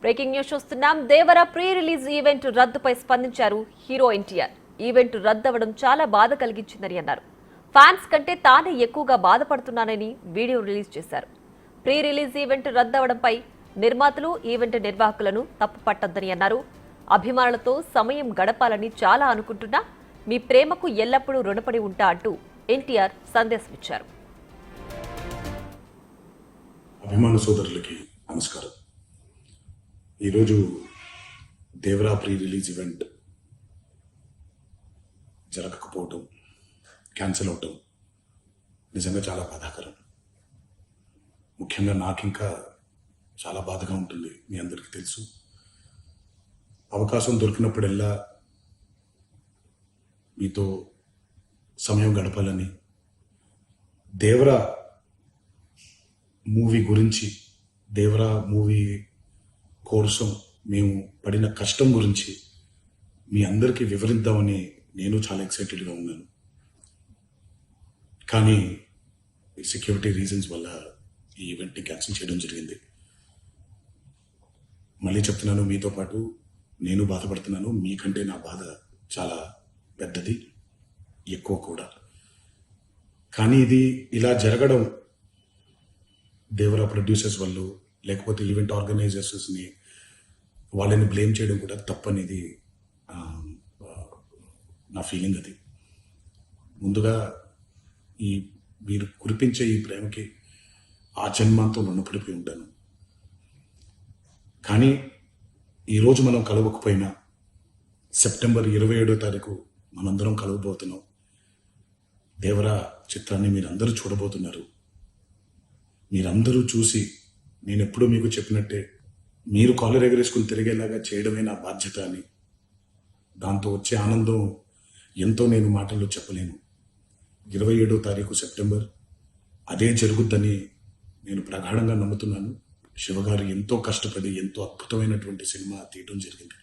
Breaking news చూస్తున్నాం. దేవర pre release event రద్దుపై స్పందించారు hero NTR. Event రద్దవడం చాలా బాధ కలిగించిందని అన్నారు. ఫ్యాన్స్ కంటే తానే ఎక్కువగా బాధపడుతున్నానని వీడియో రిలీజ్ చేశారు. ప్రీ రిలీజ్ ఈవెంట్ రద్దవడంపై నిర్మాతలు, ఈవెంట్ నిర్వాహకులను తప్పుపట్టొద్దని అన్నారు. అభిమానులతో సమయం గడపాలని చాలా అనుకుంటున్నా, మీ ప్రేమకు ఎల్లప్పుడూ రుణపడి ఉంటా అంటూ ఎన్టీఆర్ సందేశం ఇచ్చారు. అభిమాన సోదరులకి నమస్కారం. ఈరోజు దేవరా ప్రీ రిలీజ్ ఈవెంట్ జరగకపోవటం, క్యాన్సిల్ అవటం నిజంగా చాలా బాధాకరం. ముఖ్యంగా నాకు ఇంకా చాలా బాధగా ఉంటుంది. మీ అందరికీ తెలుసు, అవకాశం దొరికినప్పుడల్లా మీతో సమయం గడపాలని, దేవరా మూవీ గురించి, దేవరా మూవీ కోసం మేము పడిన కష్టం గురించి మీ అందరికీ వివరిద్దామని నేను చాలా ఎక్సైటెడ్గా ఉన్నాను. కానీ సెక్యూరిటీ రీజన్స్ వల్ల ఈ ఈవెంట్ని క్యాన్సిల్ చేయడం జరిగింది. మళ్ళీ చెప్తున్నాను, మీతో పాటు నేను బాధపడుతున్నాను. మీకంటే నా బాధ చాలా పెద్దది, ఎక్కువ కూడా. కానీ ఇది ఇలా జరగడం దేవరా ప్రొడ్యూసర్స్ వాళ్ళు, లేకపోతే ఈవెంట్ ఆర్గనైజర్స్ని వాళ్ళని బ్లేమ్ చేయడం కూడా తప్పనేది నా ఫీలింగ్. అది ముందుగా మీరు కురిపించే ఈ ప్రేమకి ఆ జన్మాంతం రుణపడిపోయి ఉంటాను. కానీ ఈరోజు మనం కలవకపోయినా సెప్టెంబర్ 27వ తారీఖు మనందరం కలవబోతున్నాం. దేవరా చిత్రాన్ని మీరందరూ చూడబోతున్నారు. మీరందరూ చూసి, నేను ఎప్పుడూ మీకు చెప్పినట్టే, మీరు కాలర్ ఎగరేసుకుని తిరిగేలాగా చేయడమే నా బాధ్యత అని, దాంతో వచ్చే ఆనందం ఎంతో నేను మాటల్లో చెప్పలేను. 27వ తారీఖు సెప్టెంబర్ అదే జరుగుద్దని నేను ప్రగాఢంగా నమ్ముతున్నాను. శివగారు ఎంతో కష్టపడి ఎంతో అద్భుతమైనటువంటి సినిమా తీయడం జరిగింది.